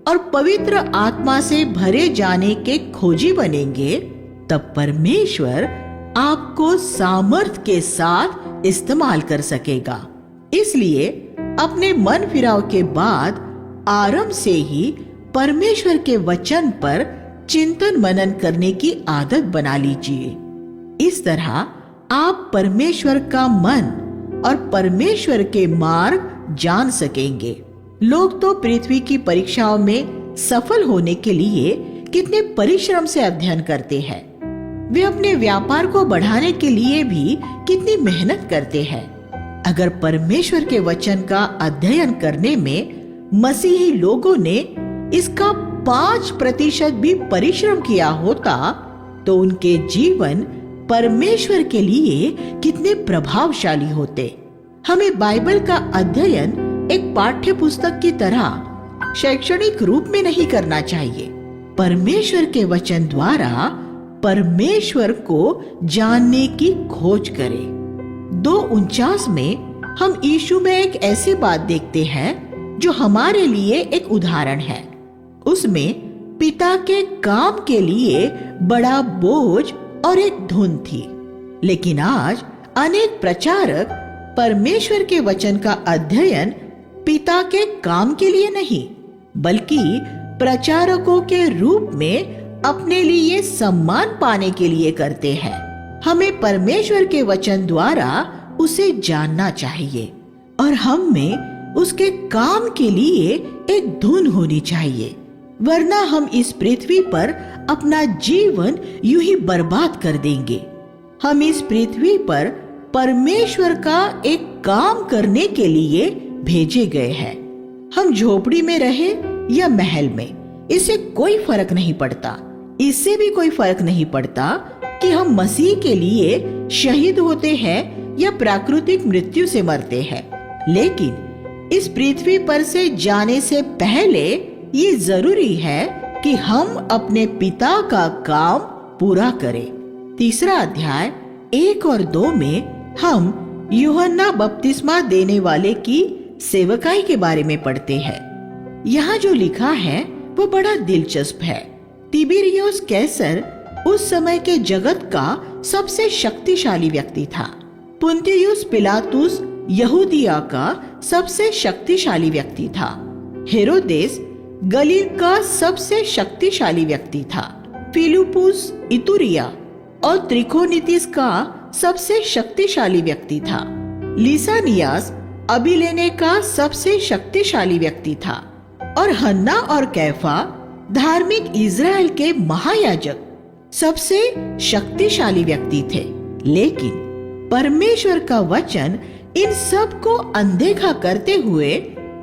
और पवित्र आत्मा से भरे जाने के खोजी बनेंगे, तब परमेश्वर आपको सामर्थ के साथ इस्तेमाल कर सकेगा। इसलिए अपने मन फिराव के बाद आरंभ से ही परमेश्वर के वचन पर चिंतन मनन करने की आदत बना लीजिए। इस तरह आप परमेश्वर का मन और परमेश्वर के मार्ग जान सकेंगे। लोग तो पृथ्वी की परीक्षाओं में सफल होने के लिए कितने परिश्रम से अध्ययन करते हैं। वे अपने व्यापार को बढ़ाने के लिए भी कितनी मेहनत करते हैं। अगर परमेश्वर के वचन का अध्ययन करने में मसीही लोगों ने इसका 5% भी परिश्रम किया होता तो उनके जीवन परमेश्वर के लिए कितने प्रभावशाली होते। हमें बाइबल का अध्ययन एक पाठ्य पुस्तक की तरह शैक्षणिक रूप में नहीं करना चाहिए। परमेश्वर के वचन द्वारा परमेश्वर को जानने की खोज करें। 2:49 में हम यीशु में एक ऐसी बात देखते हैं जो हमारे लिए एक उदाहरण है। उसमें पिता के काम के लिए बड़ा बोझ और एक धुन थी। लेकिन आज अनेक प्रचारक परमेश्वर के वचन का अध्ययन पिता के काम के लिए नहीं, बल्कि प्रचारकों के रूप में अपने लिए सम्मान पाने के लिए करते हैं। हमें परमेश्वर के वचन द्वारा उसे जानना चाहिए और हम में उसके काम के लिए एक धुन होनी चाहिए, वरना हम इस पृथ्वी पर अपना जीवन यूं ही बर्बाद कर देंगे। हम इस पृथ्वी पर परमेश्वर का एक काम करने के लिए भेजे गए हैं। हम झोपड़ी में रहे या महल में, इससे कोई फर्क नहीं पड़ता। इससे भी कोई फर्क नहीं पड़ता कि हम मसीह के लिए शहीद होते हैं या प्राकृतिक मृत्यु से मरते हैं। लेकिन इस पृथ्वी पर से जाने से पहले ये जरूरी है कि हम अपने पिता का काम पूरा करें। 3 अध्याय 1 और 2 में हम यूहन्ना बपतिस्मा देने वाले की सेवकाई के बारे में पढ़ते हैं। यहाँ जो लिखा है वो बड़ा दिलचस्प है। तिबिरियुस कैसर उस समय के जगत का सबसे शक्तिशाली व्यक्ति था। पुन्तियुस पिलातुस यहूदिया का सबसे शक्तिशाली व्यक्ति था। हेरोदेस गलील का सबसे शक्तिशाली व्यक्ति था। फिलिपुस इतुरिया और त्रिखोनितिस का सबसे शक्तिशाली व्यक्ति था। लिसानियास अबिलेने का सबसे शक्तिशाली व्यक्ति था और हन्ना और कैफा धार्मिक इज़राइल के महायाजक सबसे शक्तिशाली व्यक्ति थे। लेकिन परमेश्वर का वचन इन सब को अनदेखा करते हुए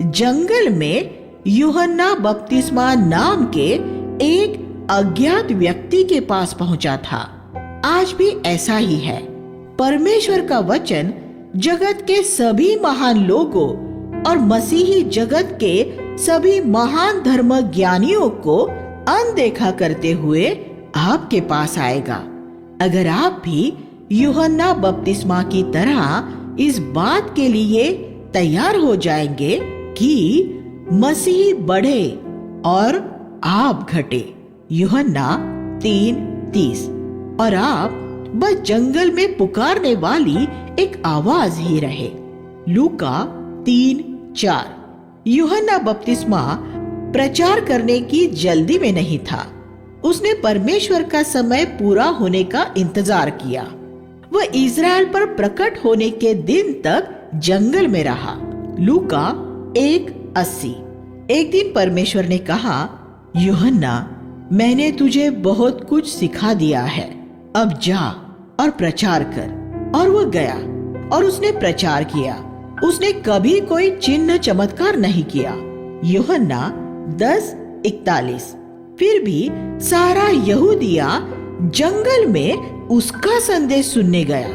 जंगल में यूहन्ना बपतिस्मा नाम के एक अज्ञात व्यक्ति के पास पहुंचा था। आज भी ऐसा ही है। परमेश्वर का वचन जगत के सभी महान लोगों और मसीही जगत के सभी महान धर्म ज्ञानियों को अनदेखा करते हुए आपके पास आएगा। अगर आप भी यूहन्ना बपतिस्मा की तरह इस बात के लिए तैयार हो जाएंगे कि मसीह बढ़े और आप घटे। यूहन्ना 3:30। और आप बस जंगल में पुकारने वाली एक आवाज ही रहे। लूका 3:4। यूहन्ना बपतिस्मा प्रचार करने की जल्दी में नहीं था। उसने परमेश्वर का समय पूरा होने का इंतजार किया। वह इज़राइल पर प्रकट होने के दिन तक जंगल में रहा। लूका 1:80। एक दिन परमेश्वर ने कहा, यूहन्ना, मैंने तुझे बहुत कुछ सिखा दिया है, अब जा और प्रचार कर। और वह गया और उसने प्रचार किया। उसने कभी कोई चिन्ह चमत्कार नहीं किया। यूहन्ना 10:41। फिर भी सारा यहूदिया जंगल में उसका संदेश सुनने गया,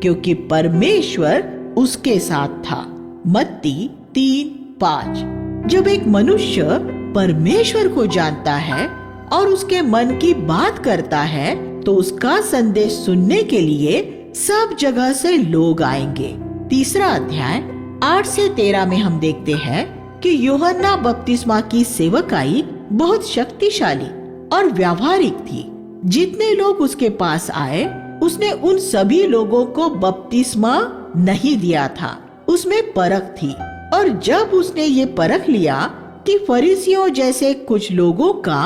क्योंकि परमेश्वर उसके साथ था। मत्ती 3:5। जब एक मनुष्य परमेश्वर को जानता है और उसके मन की बात करता है, तो उसका संदेश सुनने के लिए सब जगह से लोग आएंगे। 3 अध्याय 8 से 13 में हम देखते हैं कि यूहन्ना बपतिस्मा की सेवकाई बहुत शक्तिशाली और व्यावहारिक थी। जितने लोग उसके पास आए, उसने उन सभी लोगों को बपतिस्मा नहीं दिया था। उसमें परख थी। और जब उसने ये परख लिया कि फरीसियों जैसे कुछ लोगों का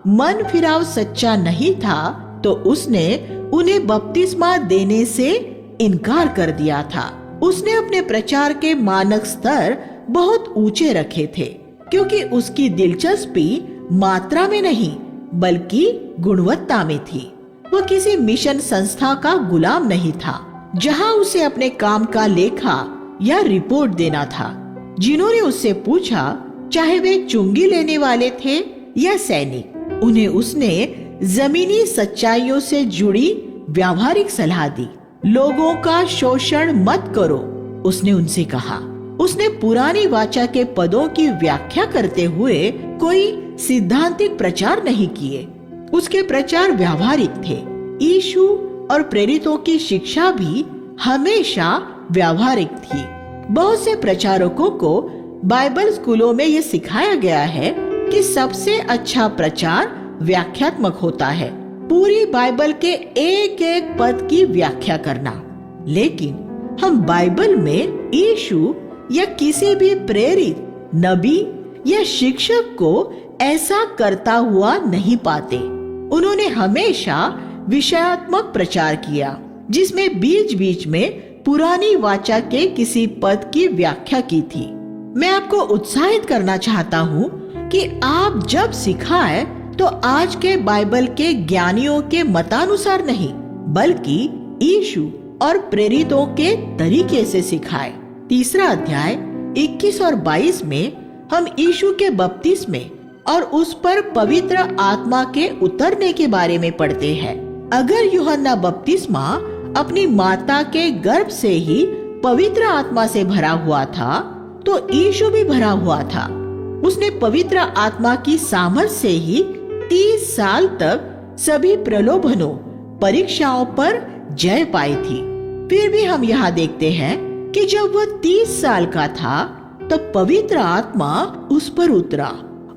मन फिराव सच्चा नहीं था, तो उसने उन्हें बपतिस्मा देने से इनकार कर दिया था। उसने अपने प्रचार के मानक स्तर बहुत ऊंचे रखे थे, क्योंकि उसकी दिलचस्पी मात्रा में नहीं बल्कि गुणवत्ता में थी। वह किसी मिशन संस्था का गुलाम नहीं था, जहां उसे अपने काम का लेखा या रिपोर्ट देना था। जिन्होंने उससे पूछा, चाहे वे चुंगी लेने वाले थे या सैनिक, उन्हें उसने जमीनी सच्चाइयों से जुड़ी व्यावहारिक सलाह दी। लोगों का शोषण मत करो, उसने उनसे कहा। उसने पुरानी वाचा के पदों की व्याख्या करते हुए कोई सिद्धांतिक प्रचार नहीं किए। उसके प्रचार व्यावहारिक थे। यीशु और प्रेरितों की शिक्षा भी हमेशा व्यावहारिक थी। बहुत से प्रचारकों को बाइबल स्कूलों में ये सिखाया गया है कि सबसे अच्छा प्रचार व्याख्यात्मक होता है, पूरी बाइबल के एक एक पद की व्याख्या करना। लेकिन हम बाइबल में यीशु या किसी भी प्रेरित नबी या शिक्षक को ऐसा करता हुआ नहीं पाते। उन्होंने हमेशा विषयात्मक प्रचार किया, जिसमें बीच बीच में पुरानी वाचा के किसी पद की व्याख्या की थी। मैं आपको उत्साहित करना चाहता हूँ कि आप जब सिखाए तो आज के बाइबल के ज्ञानियों के मतानुसार नहीं, बल्कि यीशु और प्रेरितों के तरीके से सिखाए। तीसरा अध्याय 21 और 22 में हम यीशु के बपतिस्मे और उस पर पवित्र आत्मा के उतरने के बारे में पढ़ते हैं। अगर यूहन्ना बपतिस्मा अपनी माता के गर्भ से ही पवित्र आत्मा से भरा हुआ था, तो यीशु भी भरा हुआ था। उसने पवित्र आत्मा की सामर्थ से ही 30 साल तक सभी प्रलोभनों, परीक्षाओं पर जय पाई थी। फिर भी हम यहाँ देखते हैं कि जब वह 30 साल का था, तब पवित्र आत्मा उस पर उतरा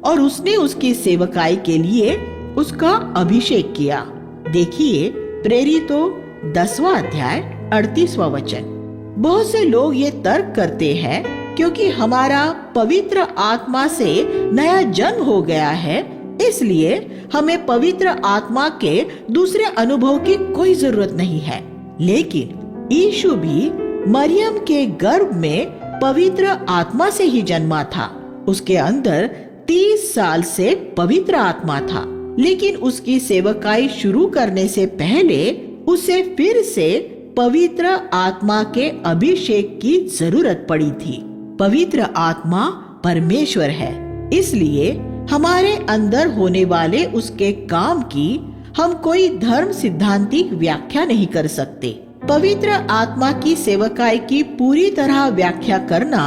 और उसने उसकी सेवकाई के लिए उसका अभिषेक किया। देखिए प्रेरितों 10वां अध्याय 38वां वचन। बहुत से लोग ये तर्क करते हैं क्योंकि हमारा पवित्र आत्मा से नया जन्म हो गया है, इसलिए हमें पवित्र आत्मा के दूसरे अनुभव की कोई जरूरत नहीं है। लेकिन यीशु भी मरियम के गर्भ में पवित्र आत्मा से ही जन्मा था। उसके अंदर 30 साल से पवित्र आत्मा था, लेकिन उसकी सेवकाई शुरू करने से पहले उसे फिर से पवित्र आत्मा के अभिषेक की जरूरत पड़ी थी। पवित्र आत्मा परमेश्वर है, इसलिए हमारे अंदर होने वाले उसके काम की हम कोई धर्म सिद्धांतिक व्याख्या नहीं कर सकते। पवित्र आत्मा की सेवकाई की पूरी तरह व्याख्या करना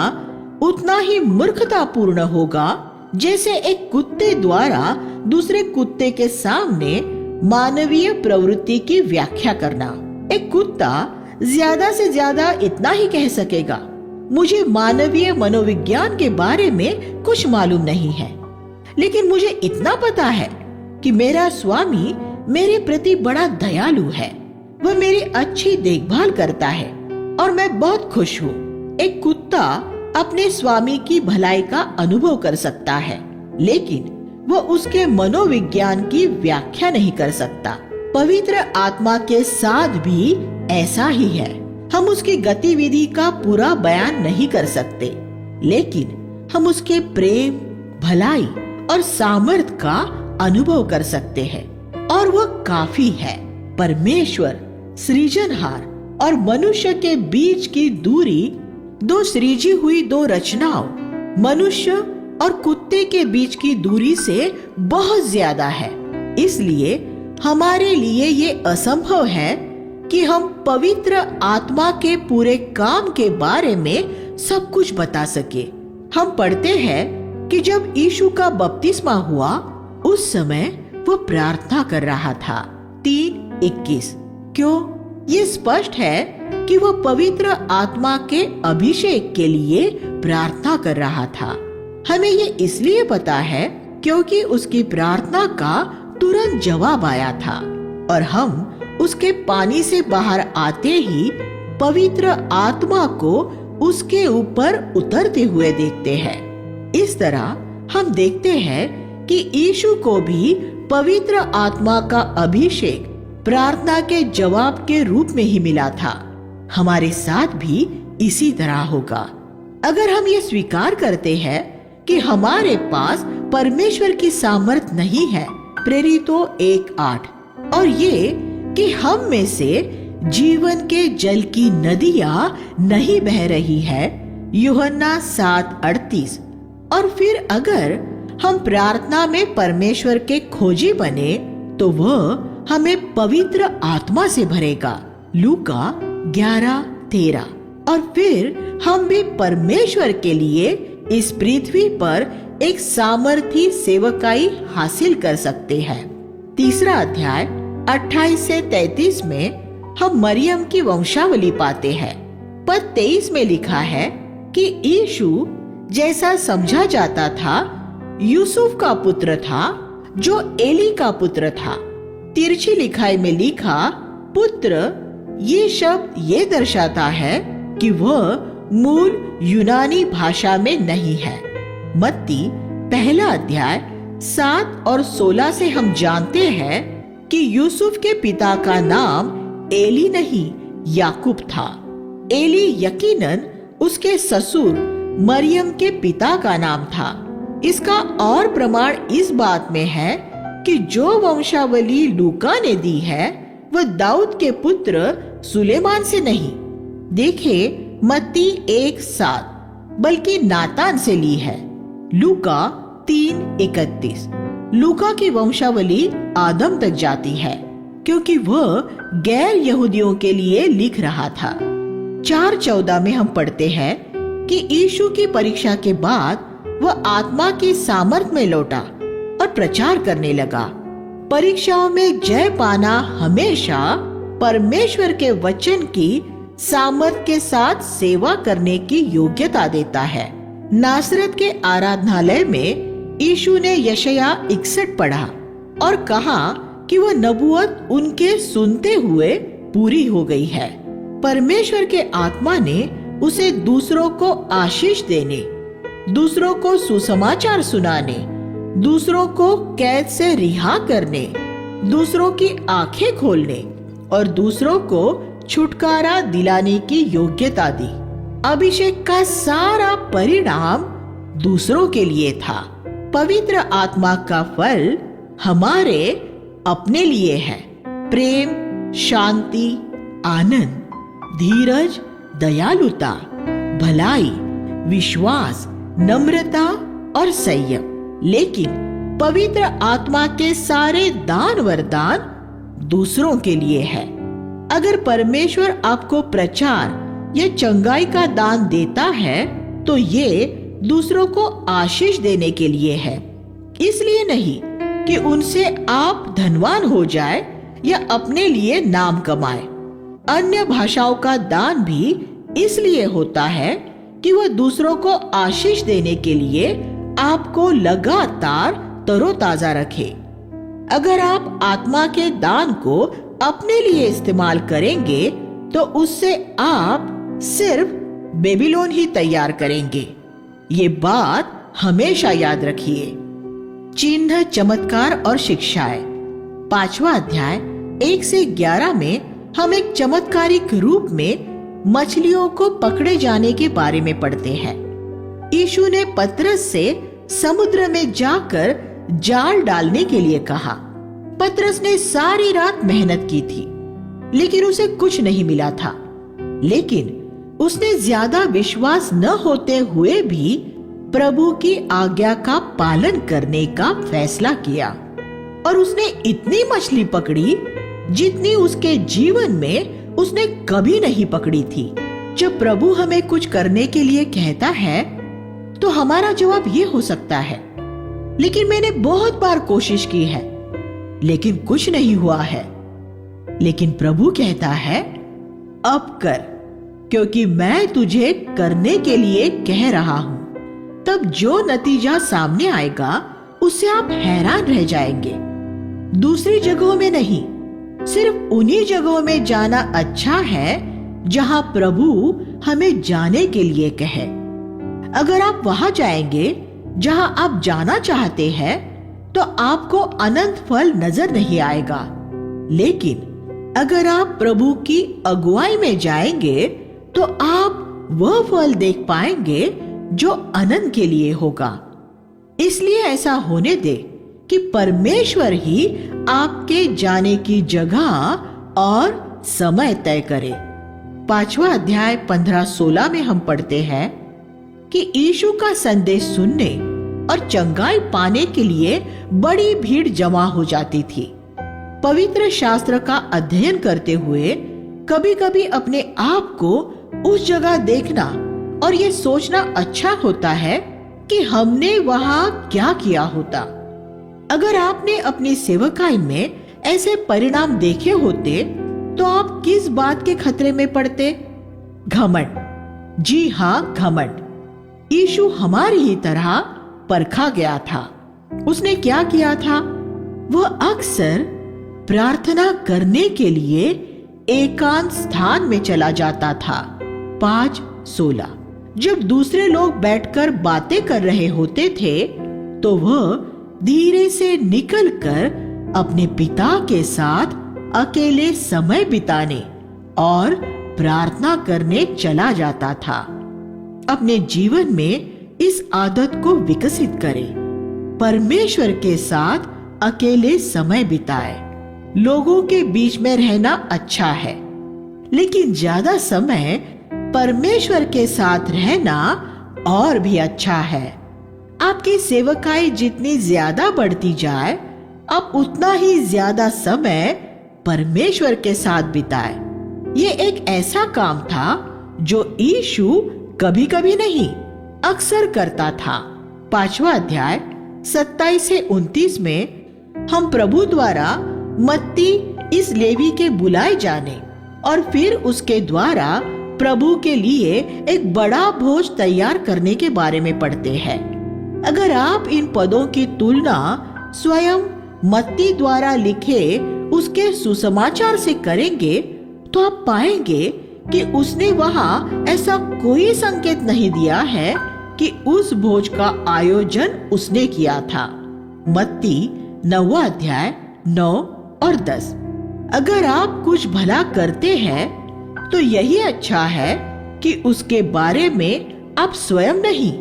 उतना ही मूर्खतापूर्ण होगा जैसे एक कुत्ते द्वारा दूसरे कुत्ते के सामने मानवीय प्रवृत्ति की व्याख्या करना। एक कुत्ता ज्यादा से ज्यादा इतना ही कह सकेगा, मुझे मानवीय मनोविज्ञान के बारे में कुछ मालूम नहीं है, लेकिन मुझे इतना पता है कि मेरा स्वामी मेरे प्रति बड़ा दयालु है, वह मेरी अच्छी देखभाल करता है और मैं बहुत खुश हूँ। एक कुत्ता अपने स्वामी की भलाई का अनुभव कर सकता है, लेकिन वह उसके मनोविज्ञान की व्याख्या नहीं कर सकता। पवित्र आत्मा के साथ भी ऐसा ही है। हम उसकी गतिविधि का पूरा बयान नहीं कर सकते, लेकिन हम उसके प्रेम, भलाई और सामर्थ्य का अनुभव कर सकते हैं, और वह काफी है। परमेश्वर, सृजनहार और मनुष्य के बीच की दूरी दो सृजी हुई दो रचनाओं, मनुष्य और कुत्ते के बीच की दूरी से बहुत ज्यादा है। इसलिए हमारे लिए ये असंभव है कि हम पवित्र आत्मा के पूरे काम के बारे में सब कुछ बता सके। हम पढ़ते हैं कि जब यीशु का बपतिस्मा हुआ, उस समय वह प्रार्थना कर रहा था। 3:21। क्यों? ये स्पष्ट है कि वह पवित्र आत्मा के अभिषेक के लिए प्रार्थना कर रहा था। हमें ये इसलिए पता है क्योंकि उसकी प्रार्थना का तुरंत जवाब आया था, और हम उसके पानी से बाहर आते ही पवित्र आत्मा को उसके ऊपर उतरते हुए देखते हैं। इस तरह हम देखते हैं कि यीशु को भी पवित्र आत्मा का अभिषेक प्रार्थना के जवाब के रूप में ही मिला था। हमारे साथ भी इसी तरह होगा। अगर हम ये स्वीकार करते हैं कि हमारे पास परमेश्वर की सामर्थ नहीं है, प्रेरितों 1:8, और ये कि हम में से जीवन के जल की नदियां नहीं बह रही है, यूहन्ना 7:38, और फिर अगर हम प्रार्थना में परमेश्वर के खोजी बने तो वह हमें पवित्र आत्मा से भरेगा, लूका 11:13, और फिर हम भी परमेश्वर के लिए इस पृथ्वी पर एक सामर्थी सेवकाई हासिल कर सकते हैं। तीसरा अध्याय 28 से 33 में हम मरियम की वंशावली पाते हैं। पद 23 में लिखा है कि यीशु जैसा समझा जाता था यूसुफ का पुत्र था, जो एली का पुत्र था। तिरछी लिखाई में लिखा पुत्र, ये शब्द ये दर्शाता है कि वह मूल यूनानी भाषा में नहीं है। मत्ती 1 7 और 16 से हम जानते हैं कि यूसुफ के पिता का नाम एली नहीं याकूब था। एली यकीनन उसके ससुर मरियम के पिता का नाम था। इसका और प्रमाण इस बात में है कि जो वंशावली लूका ने दी है वह दाऊद के पुत्र सुलेमान से नहीं, देखिए मत्ती 1:7, बल्कि नातान से ली है। लूका 3:31। लूका की वंशावली आदम तक जाती है, क्योंकि वह गैर यहूदियों के लिए लिख रहा था। 4:14 में हम पढ़ते हैं कि यीशु की परीक्षा के बाद वह आत्मा की सामर्थ में लौटा और प्रचार करने लगा। परीक्षाओं में जय पाना हमेशा परमेश्वर के वचन की सामर्थ के साथ सेवा करने की योग्यता देता है। नासरत के आराधनालय में यीशु ने यशाया 61 पढ़ा और कहा कि वह नबूवत उनके सुनते हुए पूरी हो गई है। परमेश्वर के आत्मा ने उसे दूसरों को आशीष देने, दूसरों को सुसमाचार सुनाने, दूसरों को कैद से रिहा करने, दूसरों की आंखें खोलने और दूसरों को छुटकारा दिलाने की योग्यता दी। अभिषेक का सारा परिणाम दूसरों के लिए था। पवित्र आत्मा का फल हमारे अपने लिए है। प्रेम, शांति, आनंद, धीरज, दयालुता, भलाई, विश्वास, नम्रता और संयम। लेकिन पवित्र आत्मा के सारे दान वरदान दूसरों के लिए है। अगर परमेश्वर आपको प्रचार या चंगाई का दान देता है तो ये दूसरों को आशीष देने के लिए है, इसलिए नहीं कि उनसे आप धनवान हो जाए या अपने लिए नाम कमाए। अन्य भाषाओं का दान भी इसलिए होता है कि वह दूसरों को आशीष देने के लिए आपको लगातार तरोताजा रखे। अगर आप आत्मा के दान को अपने लिए इस्तेमाल करेंगे तो उससे आप सिर्फ बेबीलोन ही तैयार करेंगे। ये बात हमेशा याद रखिए। चिन्ह, चमत्कार और शिक्षाएं। 5वां अध्याय 1 से 11 में हम एक चमत्कारिक रूप में मछलियों को पकड़े जाने के बारे में पढ़ते हैं। यीशु ने पतरस से समुद्र में जाकर जाल डालने के लिए कहा। पतरस ने सारी रात मेहनत की थी, लेकिन उसे कुछ नहीं मिला था। लेकिन उसने ज्यादा विश्वास न होते हुए भी प्रभु की आज्ञा का पालन करने का फैसला किया और उसने इतनी मछली पकड़ी जितनी उसके जीवन में उसने कभी नहीं पकड़ी थी। जब प्रभु हमें कुछ करने के लिए कहता है तो हमारा जवाब ये हो सकता है, लेकिन मैंने बहुत बार कोशिश की है लेकिन कुछ नहीं हुआ है। लेकिन प्रभु कहता है, अब कर, क्योंकि मैं तुझे करने के लिए कह रहा हूं। तब जो नतीजा सामने आएगा उससे आप हैरान रह जाएंगे। दूसरी जगहों में नहीं, सिर्फ उन्हीं जगहों में जाना अच्छा है जहां प्रभु हमें जाने के लिए कहे। अगर आप वहां जाएंगे जहां आप जाना चाहते हैं तो आपको अनंत फल नजर नहीं आएगा। लेकिन अगर आप प्रभु की अगुवाई में जाएंगे तो आप वह फल देख पाएंगे जो अनंत के लिए होगा। इसलिए ऐसा होने दे कि परमेश्वर ही आपके जाने की जगह और समय तय करे। 5वां अध्याय 15-16 में हम पढ़ते हैं कि यीशु का संदेश सुनने और चंगाई पाने के लिए बड़ी भीड़ जमा हो जाती थी। पवित्र शास्त्र का अध्ययन करते हुए कभी कभी अपने आप को उस जगह देखना और ये सोचना अच्छा होता है कि हमने वहां क्या किया होता। अगर आपने अपनी सेवकाई में ऐसे परिणाम देखे होते तो आप किस बात के खतरे में पड़ते? घमंड, जी हाँ घमंड। यीशु हमारी ही तरह परखा गया था। उसने क्या किया था? वह अक्सर प्रार्थना करने के लिए एकांत स्थान में चला जाता था। 5:16। जब दूसरे लोग बैठकर बातें कर रहे होते थे तो वह धीरे से निकलकर अपने पिता के साथ अकेले समय बिताने और प्रार्थना करने चला जाता था। अपने जीवन में इस आदत को विकसित करें। परमेश्वर के साथ अकेले समय बिताए। लोगों के बीच में रहना अच्छा है, लेकिन ज्यादा समय परमेश्वर के साथ रहना और भी अच्छा है। आपकी सेवकाई जितनी ज्यादा बढ़ती जाए, आप उतना ही ज्यादा समय परमेश्वर के साथ बिताए। ये एक ऐसा काम था जो यीशु कभी कभी नहीं, अक्सर करता था। 5वां अध्याय 27 से 29 में हम प्रभु द्वारा मत्ती इस लेवी के बुलाए जाने और फिर उसके द्वारा प्रभु के लिए एक बड़ा भोज तैयार करने के बारे में पढ़ते हैं। अगर आप इन पदों की तुलना स्वयं मत्ती द्वारा लिखे उसके सुसमाचार से करेंगे तो आप पाएंगे कि उसने वहां ऐसा कोई संकेत नहीं दिया है कि उस भोज का आयोजन उसने किया था। मत्ती 9वां अध्याय 9 और 10। अगर आप कुछ भला करते हैं तो यही अच्छा है कि उसके बारे में आप स्वयं नहीं,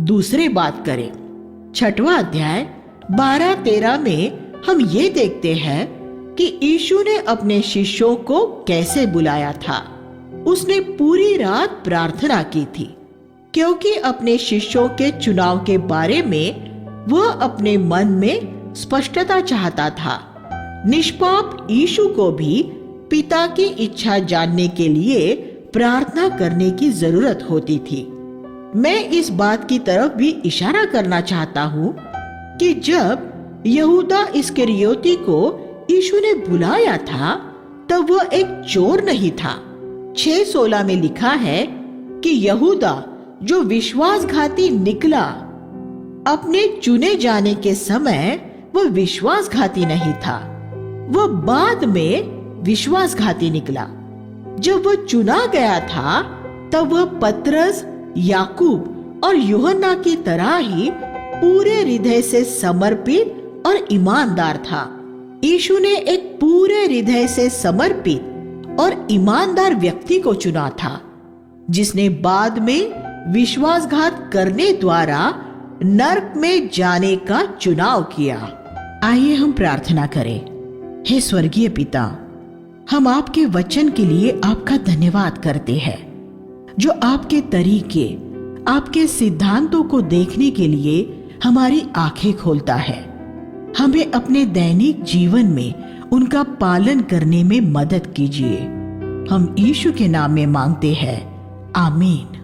दूसरे बात करें। 6वां अध्याय 12-13 में हम ये देखते हैं कि यीशु ने अपने शिष्यों को कैसे बुलाया था। उसने पूरी रात प्रार्थना की थी, क्योंकि अपने शिष्यों के चुनाव के बारे में वह अपने मन में स्पष्टता चाहता था। निष्पाप यीशु को भी पिता की इच्छा जानने के लिए प्रार्थना करने की जरूरत होती थी। मैं इस बात की तरफ भी इशारा करना चाहता हूँ कि जब यहूदा इस्करियोती को यीशु ने बुलाया था तब वह एक चोर नहीं था। 6:16 में लिखा है कि यहूदा जो विश्वासघाती निकला, अपने चुने जाने के समय वह विश्वासघाती नहीं था, वह बाद में विश्वासघाती निकला। जब वह चुना गया था तब वह पतरस, याकूब और यूहन्ना की तरह ही पूरे हृदय से समर्पित और ईमानदार था। यीशु ने एक पूरे हृदय से समर्पित और ईमानदार व्यक्ति को चुना था, जिसने बाद में विश्वासघात करने द्वारा नरक में जाने का चुनाव किया। आइए हम प्रार्थना करें। हे स्वर्गीय पिता, हम आपके वचन के लिए आपका धन्यवाद करते हैं, जो आपके तरीके, आपके सिद्धांतों को देखने के लिए हमारी आंखें खोलता है। हमें अपने दैनिक जीवन में उनका पालन करने में मदद कीजिए। हम यीशु के नाम में मांगते हैं, आमीन।